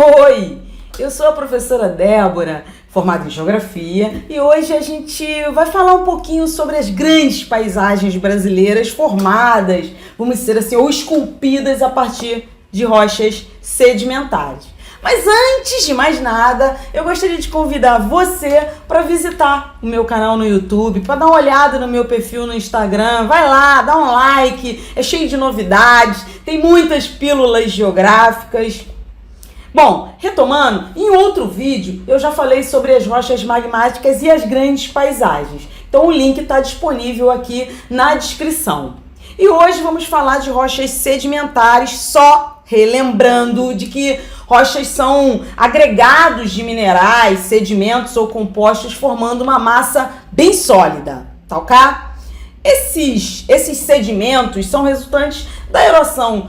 Oi, eu sou a professora Débora, formada em Geografia, e hoje a gente vai falar um pouquinho sobre as grandes paisagens brasileiras formadas, vamos dizer assim, ou esculpidas a partir de rochas sedimentares. Mas antes de mais nada, eu gostaria de convidar você para visitar o meu canal no YouTube, para dar uma olhada no meu perfil no Instagram. Vai lá, dá um like, é cheio de novidades, tem muitas pílulas geográficas. Bom, retomando, em outro vídeo eu já falei sobre as rochas magmáticas e as grandes paisagens. Então o link está disponível aqui na descrição. E hoje vamos falar de rochas sedimentares, só relembrando de que rochas são agregados de minerais, sedimentos ou compostos formando uma massa bem sólida, tá ok? Esses sedimentos são resultantes da erosão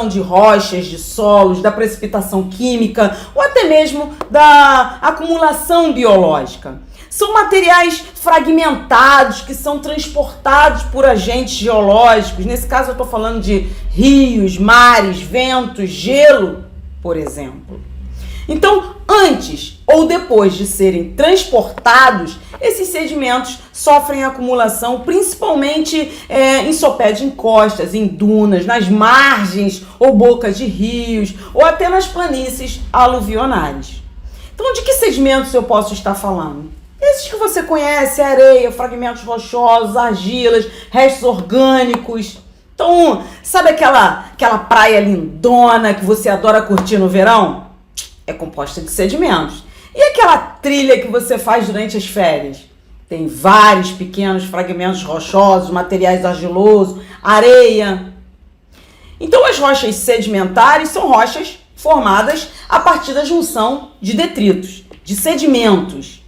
de rochas, de solos, da precipitação química ou até mesmo da acumulação biológica. São materiais fragmentados que são transportados por agentes geológicos. Nesse caso eu estou falando de rios, mares, ventos, gelo, por exemplo. Então, antes ou depois de serem transportados, esses sedimentos sofrem acumulação, principalmente em sopé de encostas, em dunas, nas margens ou bocas de rios, ou até nas planícies aluvionais. Então, de que sedimentos eu posso estar falando? Esses que você conhece, areia, fragmentos rochosos, argilas, restos orgânicos. Então, sabe aquela praia lindona que você adora curtir no verão? É composta de sedimentos. E aquela trilha que você faz durante as férias? Tem vários pequenos fragmentos rochosos, materiais argilosos, areia. Então as rochas sedimentares são rochas formadas a partir da junção de detritos, de sedimentos.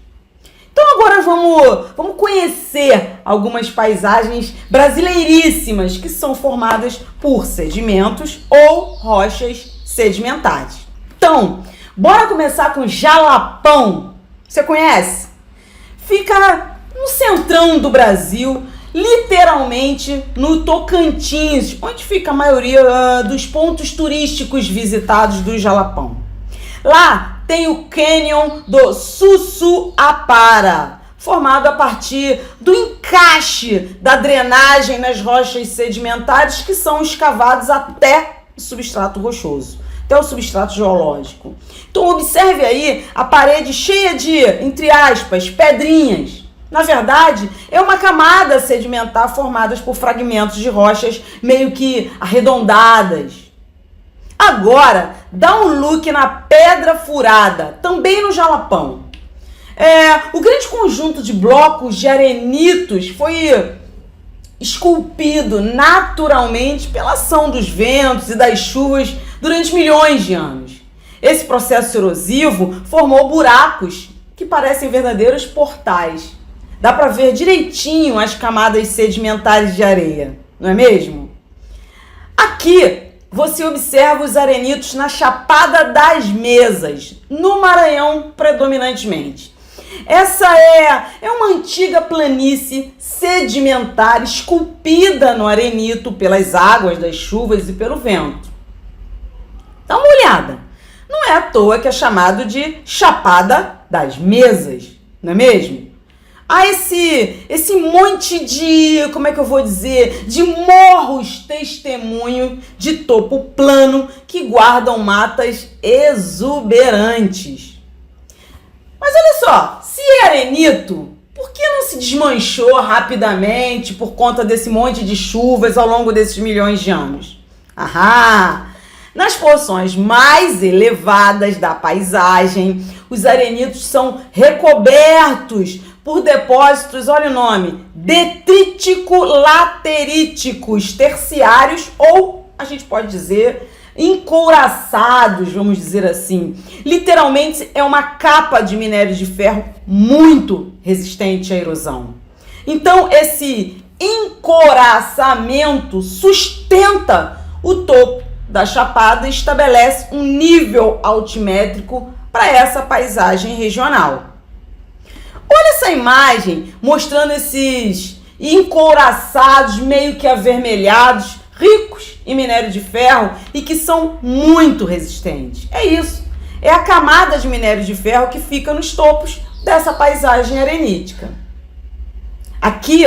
Então agora vamos conhecer algumas paisagens brasileiríssimas que são formadas por sedimentos ou rochas sedimentares. Então, bora começar com Jalapão. Você conhece? Fica no centrão do Brasil, literalmente no Tocantins, onde fica a maioria dos pontos turísticos visitados do Jalapão. Lá tem o Cânion do Sussuapara, formado a partir do encaixe da drenagem nas rochas sedimentares que são escavados até o substrato rochoso, até o substrato geológico. Então observe aí a parede cheia de, entre aspas, pedrinhas. Na verdade, é uma camada sedimentar formada por fragmentos de rochas meio que arredondadas. Agora, dá um look na Pedra Furada, também no Jalapão. O grande conjunto de blocos de arenitos foi esculpido naturalmente pela ação dos ventos e das chuvas durante milhões de anos. Esse processo erosivo formou buracos que parecem verdadeiros portais. Dá para ver direitinho as camadas sedimentares de areia, não é mesmo? Aqui você observa os arenitos na Chapada das Mesas, no Maranhão predominantemente. Essa é uma antiga planície sedimentar esculpida no arenito pelas águas das chuvas e pelo vento. Dá uma olhada. Não é à toa que é chamado de Chapada das Mesas, não é mesmo? Há esse monte de, como é que eu vou dizer, de morros testemunho de topo plano que guardam matas exuberantes. Mas olha só, se é arenito, por que não se desmanchou rapidamente por conta desse monte de chuvas ao longo desses milhões de anos? Nas porções mais elevadas da paisagem, os arenitos são recobertos por depósitos, olha o nome, detrítico-lateríticos terciários ou, a gente pode dizer, encouraçados, vamos dizer assim. Literalmente é uma capa de minério de ferro muito resistente à erosão. Então esse encouraçamento sustenta o topo da chapada e estabelece um nível altimétrico para essa paisagem regional. Olha essa imagem mostrando esses encouraçados meio que avermelhados, ricos em minério de ferro e que são muito resistentes. É isso. é a camada de minério de ferro que fica nos topos dessa paisagem arenítica. Aqui,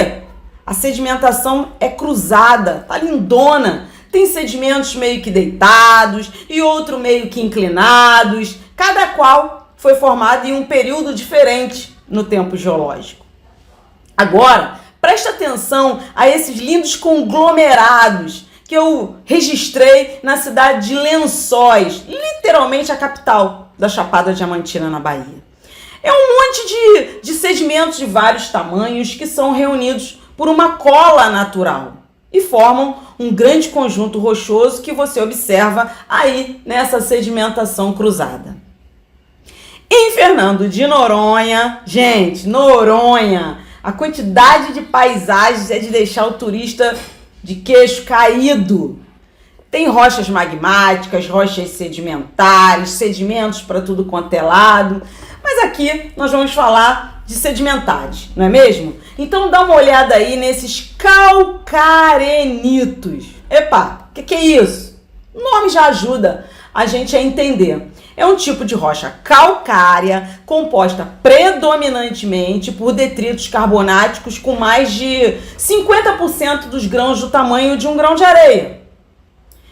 a sedimentação é cruzada, tá lindona. Tem sedimentos meio que deitados e outro meio que inclinados, cada qual foi formado em um período diferente no tempo geológico. Agora, preste atenção a esses lindos conglomerados que eu registrei na cidade de Lençóis, literalmente a capital da Chapada Diamantina, na Bahia. É um monte de sedimentos de vários tamanhos que são reunidos por uma cola natural e formam um grande conjunto rochoso que você observa aí nessa sedimentação cruzada. Em Fernando de Noronha, gente, Noronha, a quantidade de paisagens é de deixar o turista de queixo caído. Tem rochas magmáticas, rochas sedimentares, sedimentos para tudo quanto é lado. Mas aqui nós vamos falar de sedimentares, não é mesmo? Então dá uma olhada aí nesses calcarenitos. Epa, o que é isso? O nome já ajuda a gente a entender. É um tipo de rocha calcária composta predominantemente por detritos carbonáticos com mais de 50% dos grãos do tamanho de um grão de areia.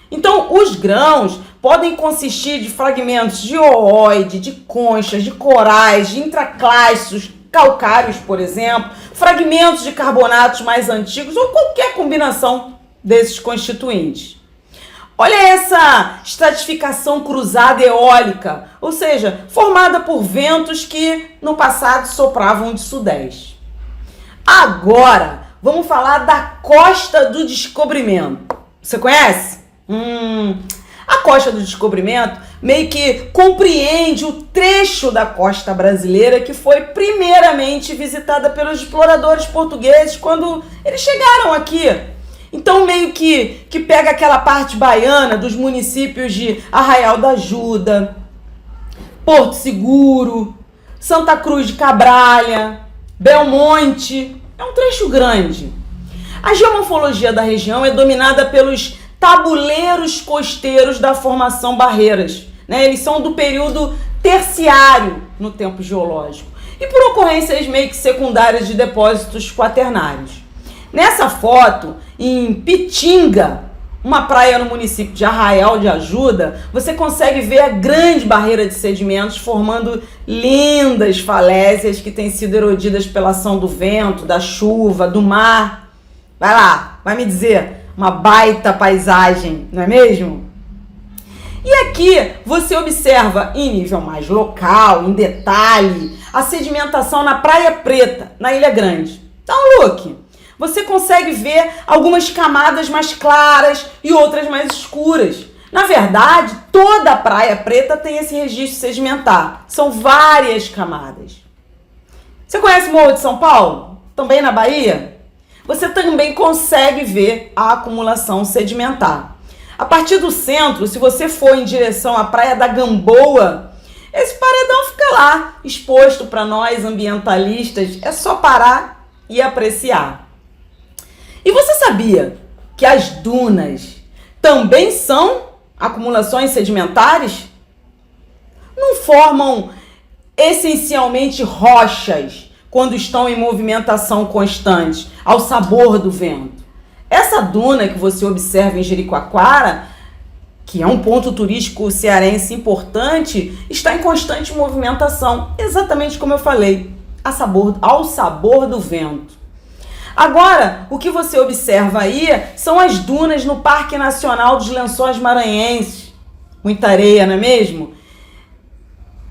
Então, os grãos podem consistir de fragmentos de oóide, de conchas, de corais, de intraclastos calcários, por exemplo, fragmentos de carbonatos mais antigos ou qualquer combinação desses constituintes. Olha essa estratificação cruzada eólica, ou seja, formada por ventos que no passado sopravam de sudeste. Agora, vamos falar da Costa do Descobrimento. Você conhece? A Costa do Descobrimento meio que compreende o trecho da costa brasileira que foi primeiramente visitada pelos exploradores portugueses quando eles chegaram aqui. Então meio que pega aquela parte baiana dos municípios de Arraial da Ajuda, Porto Seguro, Santa Cruz de Cabralha, Belmonte. É um trecho grande. A geomorfologia da região é dominada pelos tabuleiros costeiros da formação Barreiras, né? Eles são do período terciário no tempo geológico e por ocorrências meio que secundárias de depósitos quaternários. Nessa foto, em Pitinga, uma praia no município de Arraial de Ajuda, você consegue ver a grande barreira de sedimentos formando lindas falésias que têm sido erodidas pela ação do vento, da chuva, do mar. Vai lá, vai me dizer. Uma baita paisagem, não é mesmo? E aqui você observa em nível mais local, em detalhe, a sedimentação na Praia Preta, na Ilha Grande. Dá um look. Você consegue ver algumas camadas mais claras e outras mais escuras. Na verdade, toda a Praia Preta tem esse registro sedimentar. São várias camadas. Você conhece o Morro de São Paulo? Também na Bahia? Você também consegue ver a acumulação sedimentar. A partir do centro, se você for em direção à Praia da Gamboa, esse paredão fica lá, exposto para nós ambientalistas. É só parar e apreciar. E você sabia que as dunas também são acumulações sedimentares? Não formam essencialmente rochas quando estão em movimentação constante, ao sabor do vento. Essa duna que você observa em Jericoacoara, que é um ponto turístico cearense importante, está em constante movimentação, exatamente como eu falei, ao sabor do vento. Agora, o que você observa aí são as dunas no Parque Nacional dos Lençóis Maranhenses. Muita areia, não é mesmo?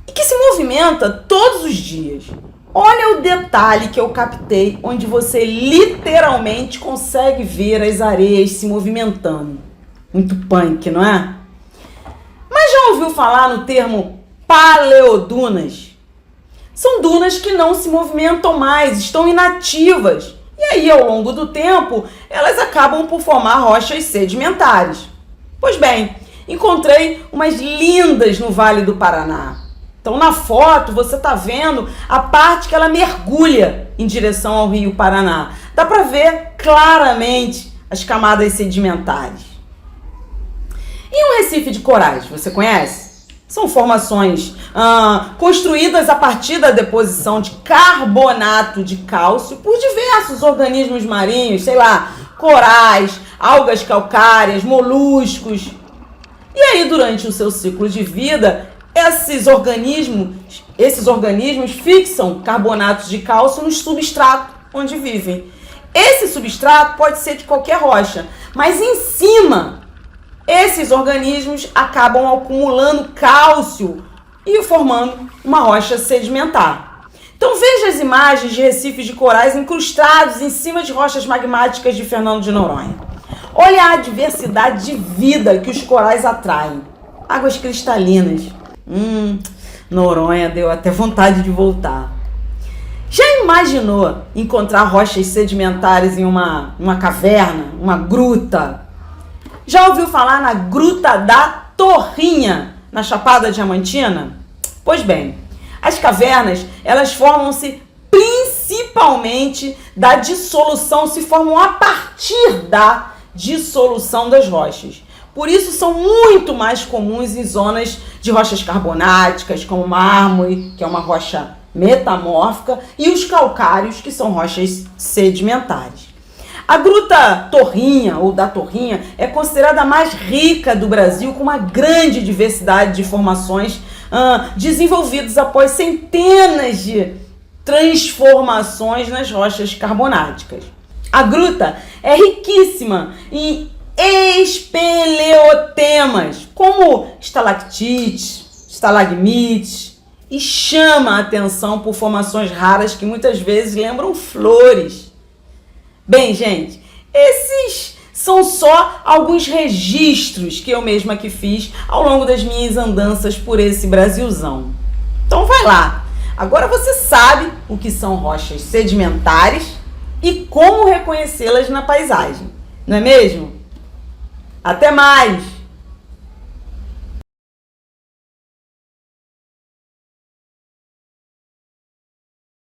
E que se movimenta todos os dias. Olha o detalhe que eu captei, onde você literalmente consegue ver as areias se movimentando. Muito punk, não é? Mas já ouviu falar no termo paleodunas? São dunas que não se movimentam mais, estão inativas. E aí, ao longo do tempo, elas acabam por formar rochas sedimentares. Pois bem, encontrei umas lindas no Vale do Paraná. Então, na foto, você está vendo a parte que ela mergulha em direção ao Rio Paraná. Dá para ver claramente as camadas sedimentares. E um recife de corais, você conhece? São formações construídas a partir da deposição de carbonato de cálcio por diversos organismos marinhos, sei lá, corais, algas calcárias, moluscos. E aí, durante o seu ciclo de vida, esses organismos fixam carbonatos de cálcio no substrato onde vivem. Esse substrato pode ser de qualquer rocha, mas em cima, esses organismos acabam acumulando cálcio e formando uma rocha sedimentar. Então veja as imagens de recifes de corais incrustados em cima de rochas magmáticas de Fernando de Noronha. Olha a diversidade de vida que os corais atraem. Águas cristalinas. Noronha deu até vontade de voltar. Já imaginou encontrar rochas sedimentares em uma caverna, uma gruta? Já ouviu falar na Gruta da Torrinha, na Chapada Diamantina? Pois bem, as cavernas, elas formam-se principalmente da dissolução, se formam a partir da dissolução das rochas. Por isso são muito mais comuns em zonas de rochas carbonáticas, como mármore, que é uma rocha metamórfica, e os calcários, que são rochas sedimentares. A Gruta Torrinha, ou da Torrinha, é considerada a mais rica do Brasil, com uma grande diversidade de formações desenvolvidas após centenas de transformações nas rochas carbonáticas. A gruta é riquíssima em espeleotemas, como estalactites, estalagmites, e chama a atenção por formações raras que muitas vezes lembram flores. Bem, gente, esses são só alguns registros que eu mesma aqui fiz ao longo das minhas andanças por esse Brasilzão. Então vai lá. Agora você sabe o que são rochas sedimentares e como reconhecê-las na paisagem, não é mesmo? Até mais!